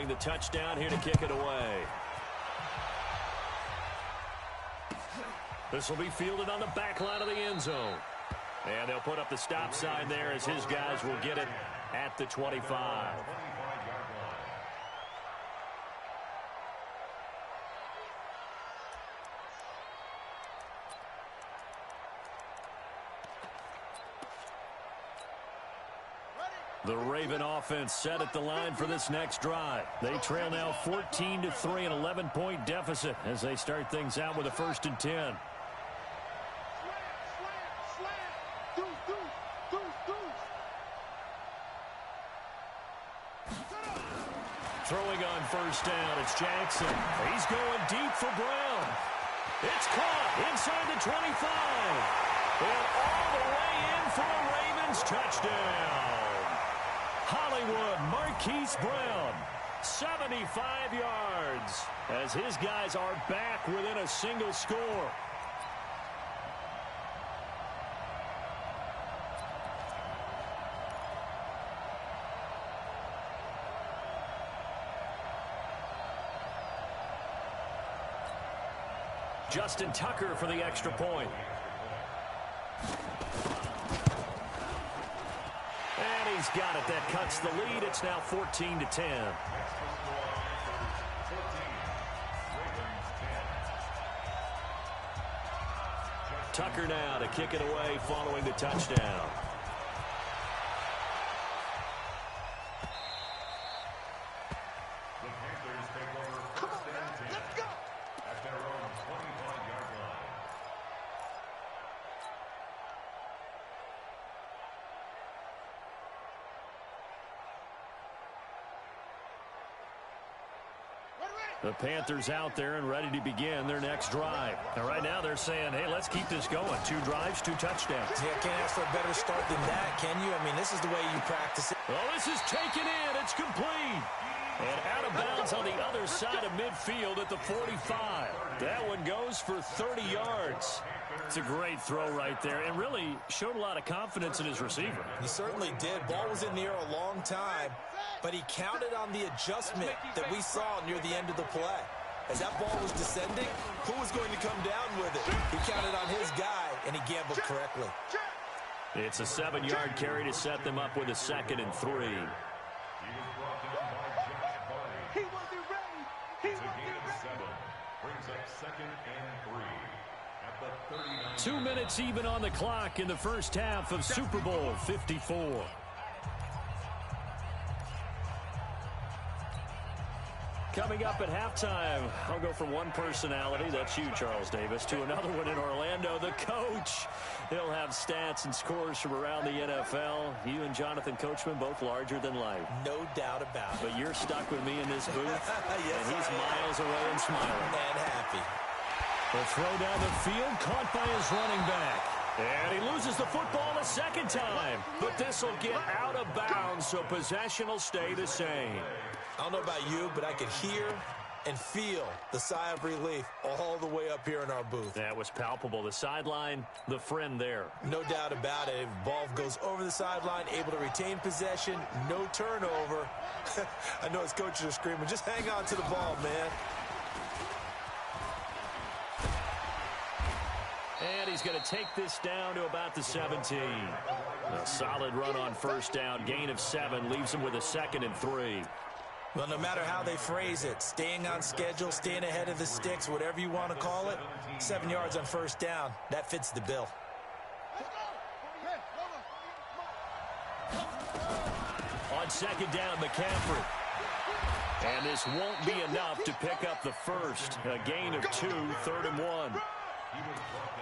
following the touchdown here to kick it away. This will be fielded on the back line of the end zone. And they'll put up the stop sign there as his guys will get it at the 25. The Raven offense set at the line for this next drive. They trail now 14-3, an 11-point deficit as they start things out with a 1st and 10. Throwing on 1st down, it's Jackson. He's going deep for Brown. It's caught inside the 25. And all the way in for a Ravens touchdown. Hollywood Marquise Brown, 75 yards, as his guys are back within a single score. Justin Tucker for the extra point. And he's got it. That cuts the lead. It's now 14-10. Tucker now to kick it away following the touchdown. The Panthers out there and ready to begin their next drive. And right now they're saying, hey, let's keep this going. 2 drives, 2 touchdowns. Yeah, can't ask for a better start than that, can you? I mean, this is the way you practice it. Well, this is taken in. It's complete. And out of bounds on the other side of midfield at the 45. That one goes for 30 yards. It's a great throw right there and really showed a lot of confidence in his receiver. He certainly did. Ball was in the air a long time, but he counted on the adjustment that we saw near the end of the play. As that ball was descending, who was going to come down with it? He counted on his guy, and he gambled correctly. It's a 7-yard carry to set them up with a 2nd and 3. He wasn't ready. He wasn't ready. Brings up 2nd and 3 at the 39. 2 minutes even on the clock in the first half of Super Bowl 54. Coming up at halftime, I'll go from one personality, that's you, Charles Davis, to another one in Orlando, the coach. He'll have stats and scores from around the NFL. You and Jonathan Coachman, both larger than life. No doubt about it. But you're stuck with me in this booth, Yes, and he's miles away and smiling. And happy. The throw down the field, caught by his running back. And he loses the football a 2nd time. But this will get out of bounds, so possession will stay the same. I don't know about you, but I could hear and feel the sigh of relief all the way up here in our booth. That was palpable. The sideline, the friend there. No doubt about it. Ball goes over the sideline, able to retain possession, no turnover. I know his coaches are screaming, just hang on to the ball, man. And he's going to take this down to about the 17. A solid run on 1st down. Gain of 7 leaves him with a 2nd and 3. Well, no matter how they phrase it, staying on schedule, staying ahead of the sticks, whatever you want to call it, 7 yards on 1st down, that fits the bill. On 2nd down, McCaffrey. And this won't be enough to pick up the first. A gain of 2, 3rd and 1.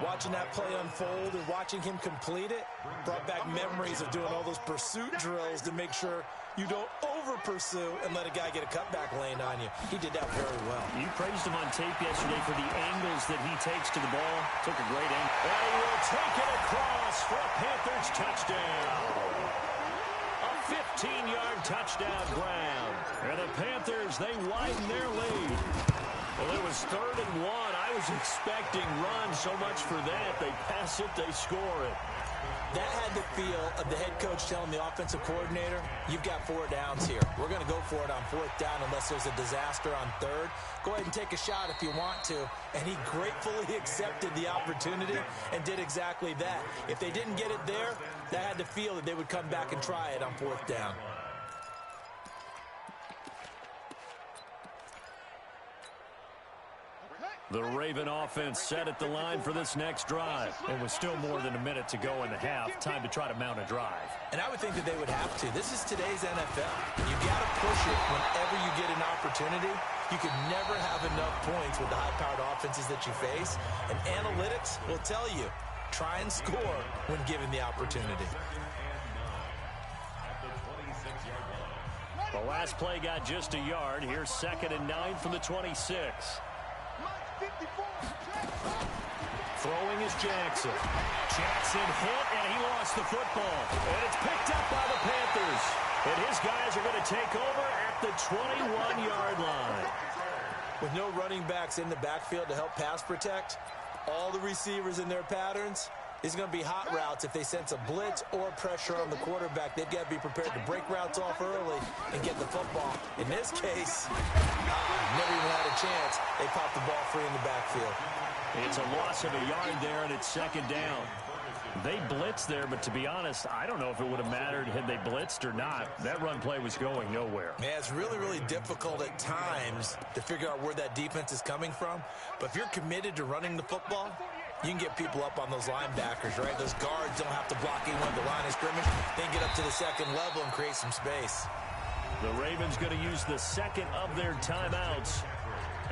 Watching that play unfold and watching him complete it brought back memories of doing all those pursuit drills to make sure you don't over-pursue and let a guy get a cutback lane on you. He did that very well. You praised him on tape yesterday for the angles that he takes to the ball. Took a great angle. And he will take it across for a Panthers touchdown. A 15-yard touchdown ground. And the Panthers, they widen their lead. Well, it was 3rd and 1. I was expecting run so much for that. They pass it, they score it. That had the feel of the head coach telling the offensive coordinator, you've got 4 downs here. We're going to go for it on 4th down unless there's a disaster on 3rd. Go ahead and take a shot if you want to. And he gratefully accepted the opportunity and did exactly that. If they didn't get it there, that had the feel that they would come back and try it on 4th down. The Raven offense set at the line for this next drive. And with still more than a minute to go in the half, time to try to mount a drive. And I would think that they would have to. This is today's NFL. You got to push it whenever you get an opportunity. You can never have enough points with the high-powered offenses that you face. And analytics will tell you, try and score when given the opportunity. The last play got just a yard. Here's 2nd and 9 from the 26. Throwing is Jackson. Jackson hit, and he lost the football. And it's picked up by the Panthers. And his guys are going to take over at the 21-yard line. With no running backs in the backfield to help pass protect, all the receivers in their patterns, these are going to be hot routes. If they sense a blitz or pressure on the quarterback, they've got to be prepared to break routes off early and get the football. In this case, never even had a chance. They popped the ball free in the backfield. It's a loss of a yard there, and it's 2nd down. They blitzed there, but to be honest, I don't know if it would have mattered had they blitzed or not. That run play was going nowhere. Yeah, it's really, really difficult at times to figure out where that defense is coming from. But if you're committed to running the football, you can get people up on those linebackers, right? Those guards don't have to block anyone at the line of scrimmage. They can get up to the 2nd level and create some space. The Ravens going to use the 2nd of their timeouts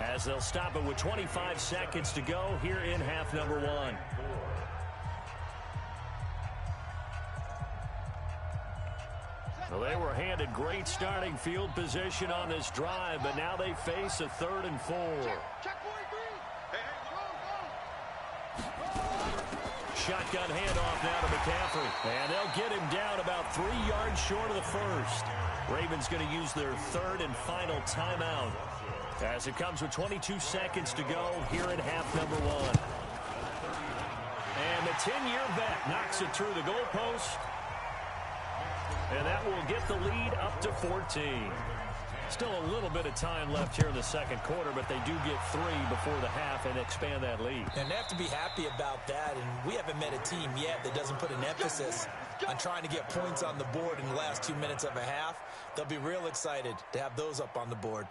as they'll stop it with 25 seconds to go here in half number 1. Well, they were handed great starting field position on this drive, but now they face a 3rd and 4. Shotgun handoff now to McCaffrey. And they'll get him down about 3 yards short of the first. Ravens going to use their 3rd and final timeout as it comes with 22 seconds to go here in half number 1. And the 10-year vet knocks it through the goalpost. And that will get the lead up to 14. Still a little bit of time left here in the 2nd quarter, but they do get 3 before the half and expand that lead. And they have to be happy about that, and we haven't met a team yet that doesn't put an emphasis on trying to get points on the board in the last 2 minutes of a half. They'll be real excited to have those up on the board.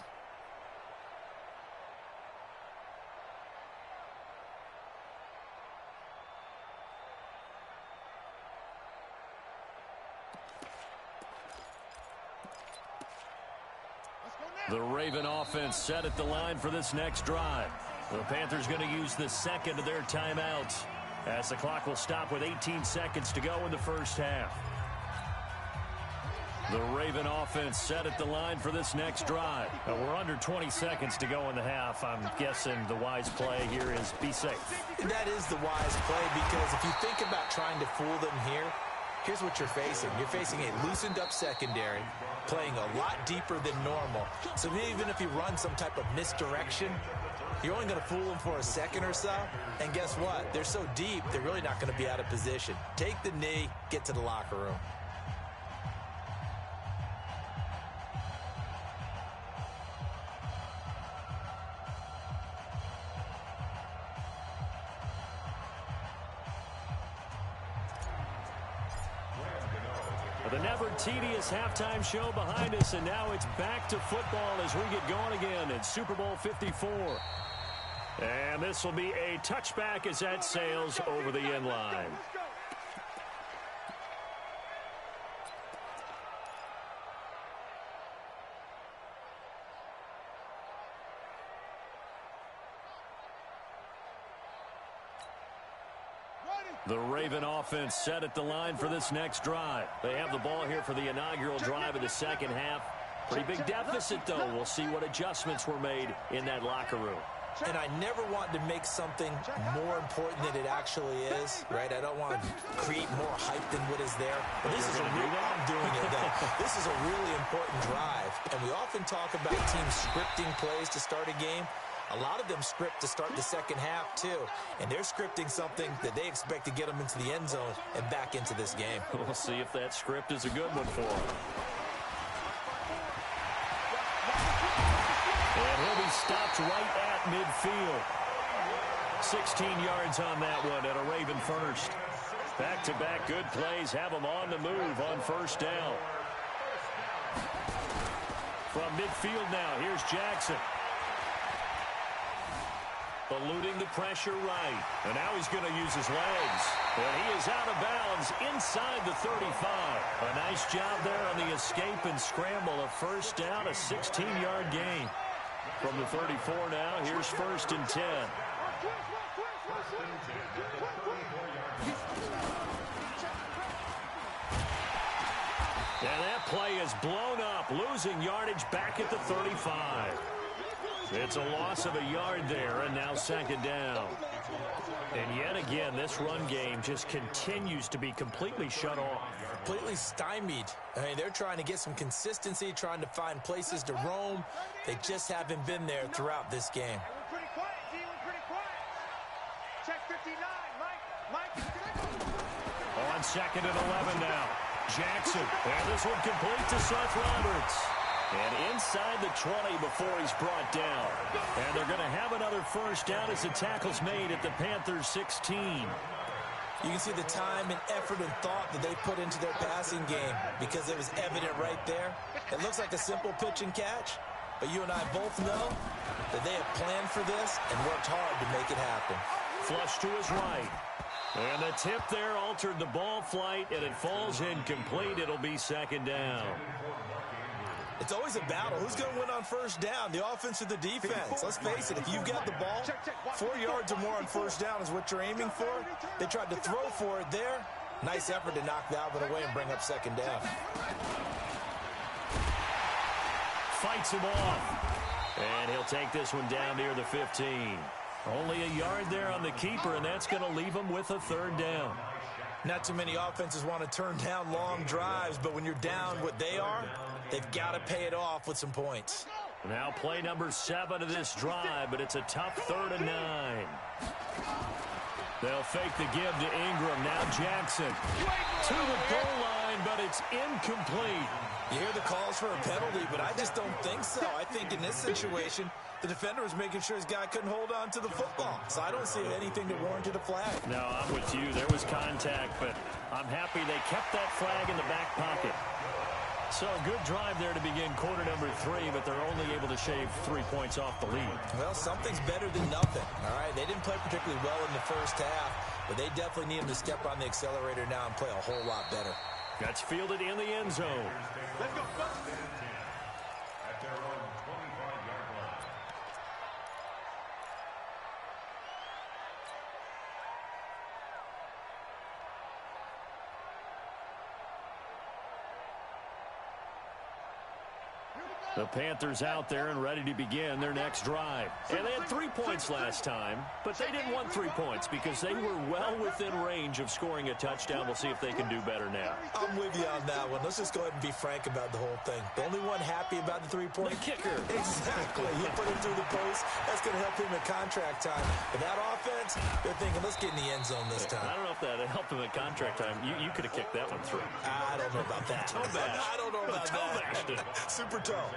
The Raven offense set at the line for this next drive. The Panthers going to use the 2nd of their timeouts as the clock will stop with 18 seconds to go in the first half. The Raven offense set at the line for this next drive. We're under 20 seconds to go in the half. I'm guessing the wise play here is be safe. That is the wise play, because if you think about trying to fool them here, here's what you're facing. You're facing a loosened up secondary, playing a lot deeper than normal. So even if you run some type of misdirection, you're only going to fool them for a second or so. And guess what? They're so deep, they're really not going to be out of position. Take the knee, get to the locker room. The never-tedious halftime show behind us, and now it's back to football as we get going again in Super Bowl 54. And this will be a touchback as that sails over the end line. The Raven offense set at the line for this next drive. They have the ball here for the inaugural drive of the 2nd half. Pretty big deficit, though. We'll see what adjustments were made in that locker room. And I never want to make something more important than it actually is, right? I don't want to create more hype than what is there. But this is a real, I'm doing it, though. This is a really important drive. And we often talk about teams scripting plays to start a game. A lot of them script to start the second half, too. And they're scripting something that they expect to get them into the end zone and back into this game. We'll see if that script is a good one for them. And he'll be stopped right at midfield. 16 yards on that one at a Raven first. Back-to-back good plays have them on the move on first down. From midfield now, here's Jackson. Eluding the pressure right. And now he's going to use his legs. And he is out of bounds inside the 35. A nice job there on the escape and scramble. A first down, a 16-yard gain. From the 34 now, here's first and 10. And that play is blown up, losing yardage back at the 35. It's a loss of a yard there, and now second down. And yet again, this run game just continues to be completely shut off. Completely stymied. I mean, they're trying to get some consistency, trying to find places to roam. They just haven't been there throughout this game. Pretty quiet, D. Pretty quiet. Check 59, Mike. On second and 11 now. Jackson, and this one complete to Seth Roberts. And inside the 20 before he's brought down. And they're going to have another first down as the tackle's made at the Panthers 16. You can see the time and effort and thought that they put into their passing game because it was evident right there. It looks like a simple pitch and catch, but you and I both know that they have planned for this and worked hard to make it happen. Flush to his right. And the tip there altered the ball flight, and it falls incomplete. It'll be second down. It's always a battle. Who's going to win on first down, the offense or the defense? Let's face it, if you've got the ball, 4 yards or more on first down is what you're aiming for. They tried to throw for it there. Nice effort to knock that one away and bring up second down. Fights him off. And he'll take this one down near the 15. Only a yard there on the keeper, and that's going to leave him with a third down. Not too many offenses want to turn down long drives, but when you're down what they are, they've got to pay it off with some points. Now play number 7 of this drive, but it's a tough 3rd and 9. They'll fake the give to Ingram. Now Jackson to the goal line, but it's incomplete. You hear the calls for a penalty, but I just don't think so. I think in this situation, the defender was making sure his guy couldn't hold on to the football. So I don't see anything that warranted a flag. No, I'm with you. There was contact, but I'm happy they kept that flag in the back pocket. So a good drive there to begin quarter number 3, but they're only able to shave 3 points off the lead. Well, something's better than nothing, all right? They didn't play particularly well in the first half, but they definitely need him to step on the accelerator now and play a whole lot better. That's fielded in the end zone. Let's go. At their own 25-yard line. The Panthers out there and ready to begin their next drive. And they had 3 points last time, but they didn't want 3 points because they were well within range of scoring a touchdown. We'll see if they can do better now. I'm with you on that one. Let's just go ahead and be frank about the whole thing. The only one happy about the 3-point? The kicker. Exactly. He put it through the post. That's going to help him at contract time. But that offense, they're thinking, let's get in the end zone this time. I don't know if that helped him at contract time. You could have kicked that one through. I don't know about that. Toe bash. I don't know about Toe that. bashed it. Super toe.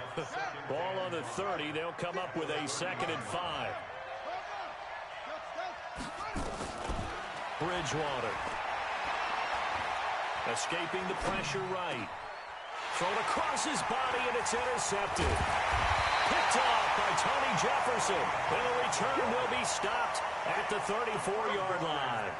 Ball on the 30. They'll come up with a 2nd and 5. Bridgewater. Escaping the pressure right. Thrown across his body, and it's intercepted. Picked off by Tony Jefferson. And the return will be stopped at the 34-yard line.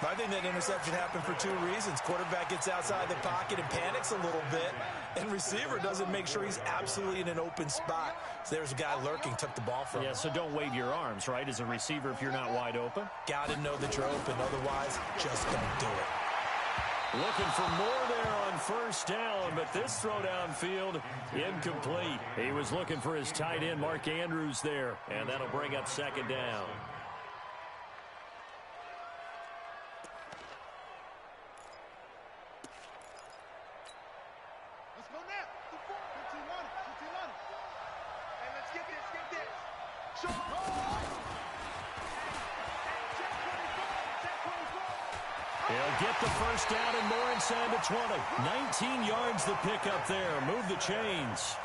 I think that interception happened for 2 reasons. Quarterback gets outside the pocket and panics a little bit, and receiver doesn't make sure he's absolutely in an open spot. So there's a guy lurking, took the ball from him. Yeah, so don't wave your arms, right, as a receiver if you're not wide open. Got to know that you're open, otherwise just don't do it. Looking for more there on first down, but this throw downfield, incomplete. He was looking for his tight end, Mark Andrews, there, and that'll bring up 2nd down. He'll get the first down and more inside the 20. 19 yards the pickup there. Move the chains.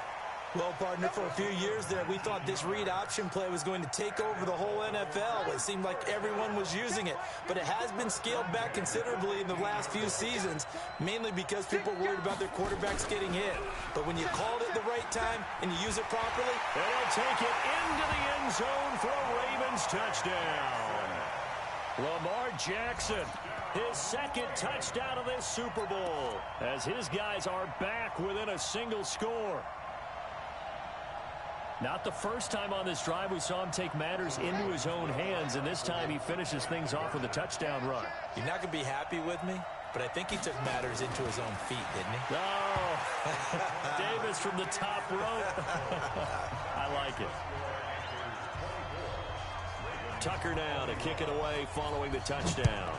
Well, partner, for a few years there, we thought this read option play was going to take over the whole NFL. It seemed like everyone was using it, but it has been scaled back considerably in the last few seasons, mainly because people are worried about their quarterbacks getting hit. But when you called it the right time and you use it properly, they'll take it into the end zone for a Ravens touchdown. Lamar Jackson, his second touchdown of this Super Bowl, as his guys are back within a single score. Not the first time on this drive we saw him take matters into his own hands, and this time he finishes things off with a touchdown run. You're not going to be happy with me, but I think he took matters into his own feet, didn't he? Oh, Davis from the top rope. I like it. Tucker now to kick it away following the touchdown.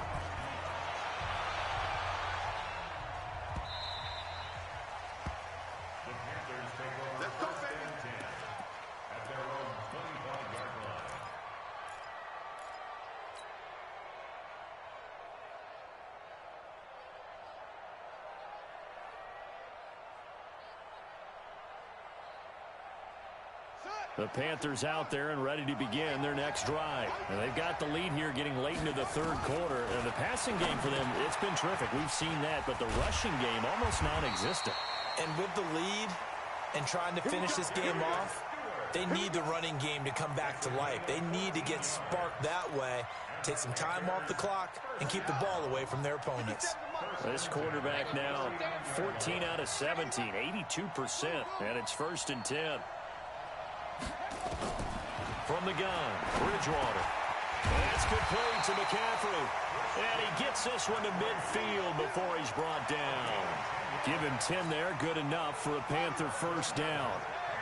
The Panthers out there and ready to begin their next drive. And they've got the lead here getting late into the third quarter. And the passing game for them, it's been terrific. We've seen that, but the rushing game almost non-existent. And with the lead and trying to finish this game off, they need the running game to come back to life. They need to get sparked that way, take some time off the clock, and keep the ball away from their opponents. This quarterback now 14 out of 17, 82%, and it's 1st and 10. From the gun, Bridgewater. That's good play to McCaffrey. And he gets this one to midfield before he's brought down. Give him 10 there, good enough for a Panther first down.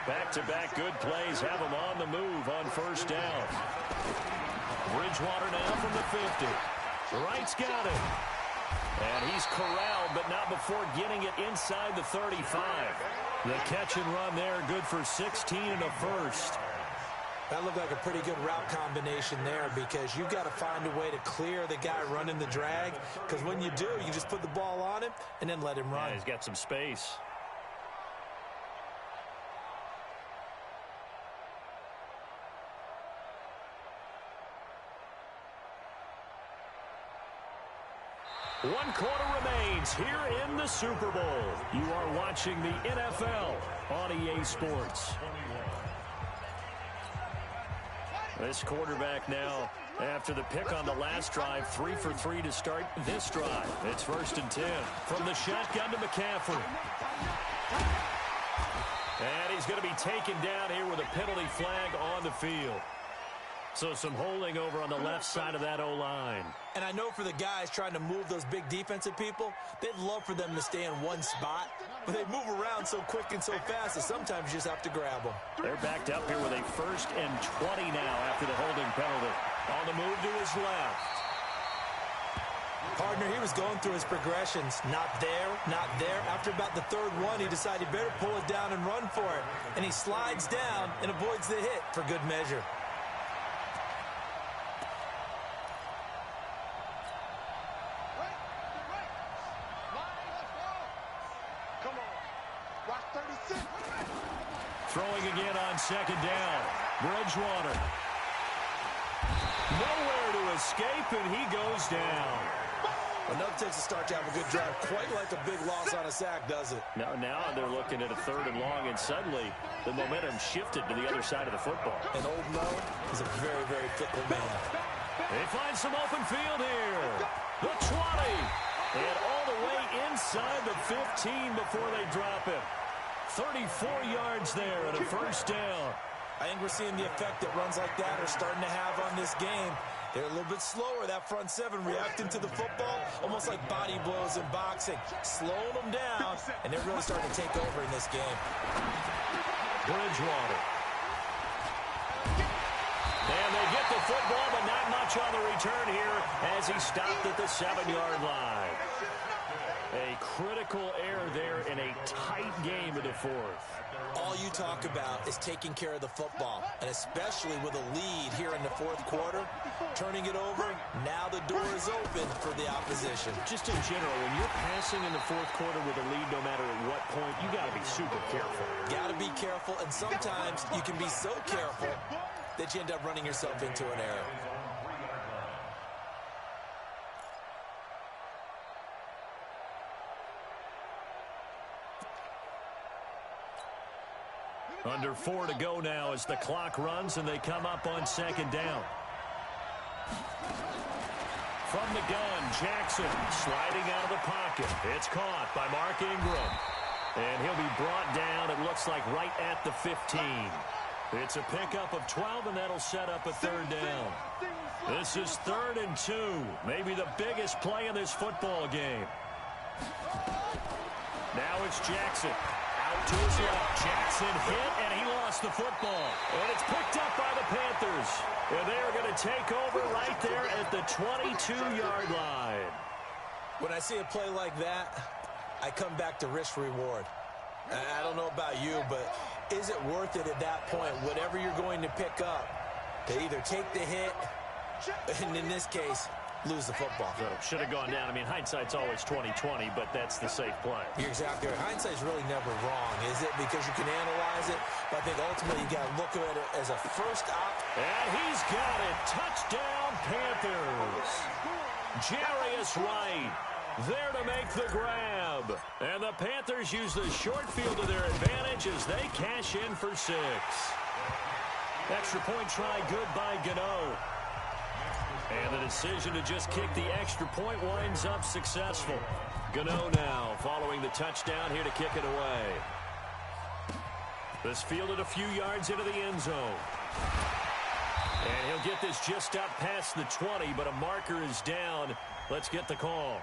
Back-to-back good plays have him on the move on first down. Bridgewater now from the 50. Wright's got it. And he's corralled, but not before getting it inside the 35. The catch and run there, good for 16 and a first. That looked like a pretty good route combination there, because you've got to find a way to clear the guy running the drag, because when you do, you just put the ball on him and then let him run. Yeah, he's got some space. One quarter remains here in the Super Bowl. You are watching the NFL on EA Sports. This quarterback now, after the pick on the last drive, 3 for 3 to start this drive. It's 1st and 10 from the shotgun to McCaffrey. And he's going to be taken down here with a penalty flag on the field. So some holding over on the left side of that O-line. And I know for the guys trying to move those big defensive people, they'd love for them to stay in one spot, but they move around so quick and so fast that sometimes you just have to grab them. They're backed up here with a 1st and 20 now after the holding penalty. On the move to his left. Partner, he was going through his progressions. Not there, not there. After about the third one, he decided he better pull it down and run for it. And he slides down and avoids the hit for good measure. Throwing again on 2nd down. Bridgewater. Nowhere to escape, and he goes down. Enough takes a start to have a good drive. Quite like a big loss on a sack, does it? Now they're looking at a 3rd and long, and suddenly the momentum shifted to the other side of the football. And Old Mo is a very, very fickle man. They find some open field here. The 20. And all the way inside the 15 before they drop it. 34 yards there and a 1st down. I think we're seeing the effect that runs like that are starting to have on this game. They're a little bit slower, that front 7, reacting to the football, almost like body blows in boxing, slowing them down, and they're really starting to take over in this game. Bridgewater. And they get the football, but not much on the return here as he stopped at the 7-yard line. A critical error there in a tight game of the fourth. All you talk about is taking care of the football, and especially with a lead here in the fourth quarter, turning it over, now the door is open for the opposition. Just in general, when you're passing in the fourth quarter with a lead, no matter at what point, you got to be super careful. Got to be careful, and sometimes you can be so careful that you end up running yourself into an error. Under 4 to go now as the clock runs and they come up on second down. From the gun, Jackson sliding out of the pocket. It's caught by Mark Ingram. And he'll be brought down, it looks like, right at the 15. It's a pickup of 12, and that'll set up a third down. This is 3rd and 2. Maybe the biggest play in this football game. Now it's Jackson. Out to his left. Jackson hit, and he lost the football. And it's picked up by the Panthers. And they are going to take over right there at the 22-yard line. When I see a play like that, I come back to risk-reward. I don't know about you, but is it worth it at that point, whatever you're going to pick up, to either take the hit, and in this case, lose the football? So should have gone down. I mean, hindsight's always 20/20, but that's the safe play. You're exactly right. Hindsight's really never wrong, is it? Because you can analyze it, but I think ultimately you got to look at it as a first op. And he's got it. Touchdown, Panthers. Jarius Wright there to make the grab. And the Panthers use the short field to their advantage as they cash in for 6. Extra point try good by Gano. And the decision to just kick the extra point winds up successful. Gano now following the touchdown here to kick it away. This fielded a few yards into the end zone. And he'll get this just up past the 20, but a marker is down. Let's get the call.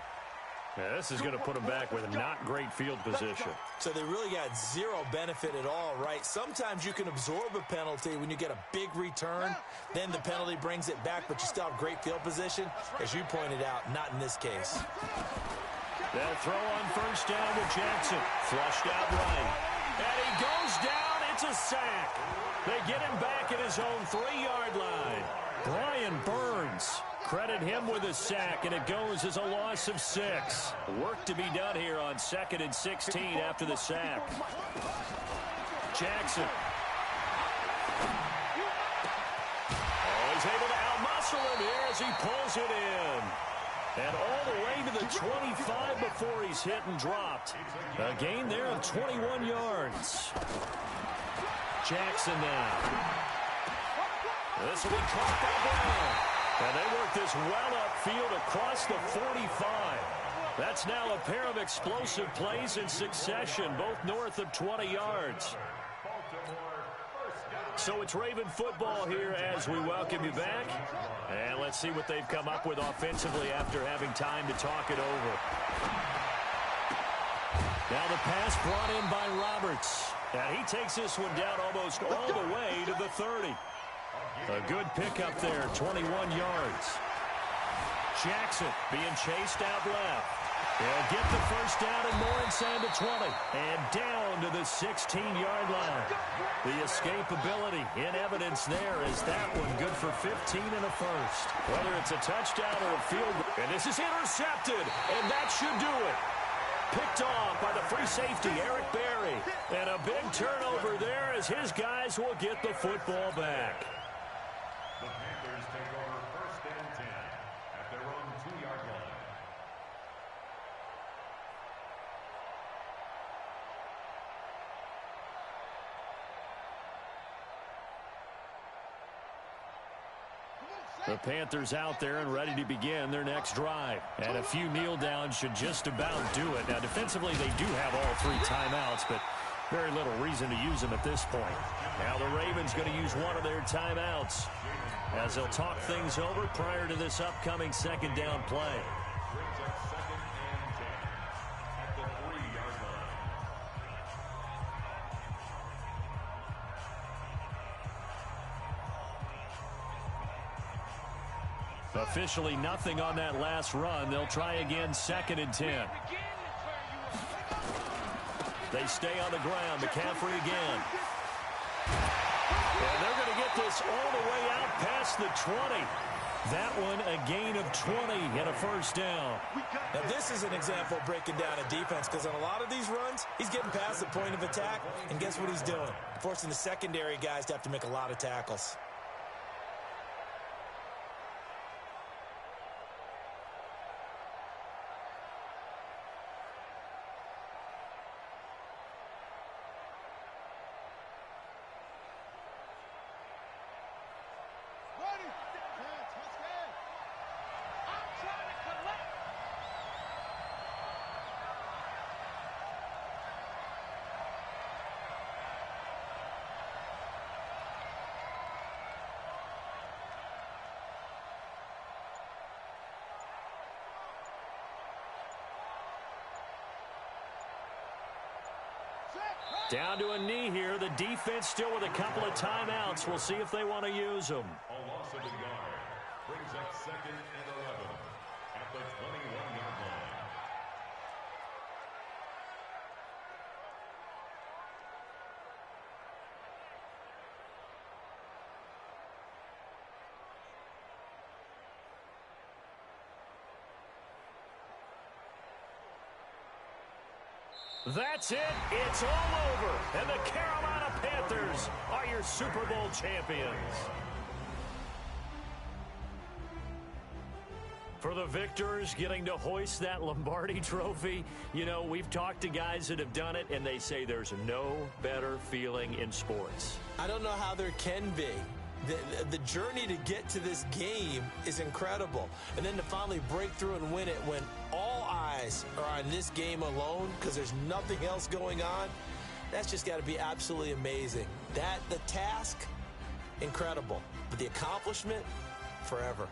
Now, this is going to put them back with not great field position. So they really got zero benefit at all, right? Sometimes you can absorb a penalty when you get a big return. Then the penalty brings it back, but you still have great field position. As you pointed out, not in this case. They'll throw on first down to Jackson. Flushed out right. And he goes down. It's a sack. They get him back at his own 3-yard line. Brian Burns. Credit him with a sack, and it goes as a loss of 6. Work to be done here on 2nd and 16 after the sack. Jackson. Oh, he's able to outmuscle him here as he pulls it in. And all the way to the 25 before he's hit and dropped. A gain there of 21 yards. Jackson now. This will be caught by Brown. And they work this well upfield across the 45. That's now a pair of explosive plays in succession, both north of 20 yards. So it's Raven football here as we welcome you back. And let's see what they've come up with offensively after having time to talk it over. Now the pass brought in by Roberts. And he takes this one down almost all the way to the 30. A good pickup there, 21 yards. Jackson being chased out left. They'll get the first down and more inside the 20. And down to the 16-yard line. The escapability in evidence there is that one good for 15 and a first. Whether it's a touchdown or a field goal. And this is intercepted. And that should do it. Picked off by the free safety, Eric Berry. And a big turnover there as his guys will get the football back. The Panthers take over 1st and 10 at their own 2-yard line. The Panthers out there and ready to begin their next drive. And a few kneel downs should just about do it. Now, defensively, they do have all 3 timeouts, but very little reason to use them at this point. Now the Ravens going to use one of their timeouts as they'll talk things over prior to this upcoming 2nd down play. Brings up 2nd and 10 at the 3-yard line. Officially nothing on that last run. They'll try again 2nd and 10. They stay on the ground. McCaffrey again. And they're going to get this all the way out past the 20. That one a gain of 20 and a first down. Now this is an example of breaking down a defense, because on a lot of these runs, he's getting past the point of attack, and guess what he's doing? Forcing the secondary guys to have to make a lot of tackles. Down to a knee here. The defense still with a couple of timeouts. We'll see if they want to use them. A loss of a yard brings up 2nd and 11 at the 21-yard line. That's it. It's all over. And the Carolina Panthers are your Super Bowl champions. For the victors getting to hoist that Lombardi trophy, you know, we've talked to guys that have done it, and they say there's no better feeling in sports. I don't know how there can be. The journey to get to this game is incredible. And then to finally break through and win it when all eyes are on this game alone because there's nothing else going on, that's just got to be absolutely amazing. The task, incredible. But the accomplishment, forever.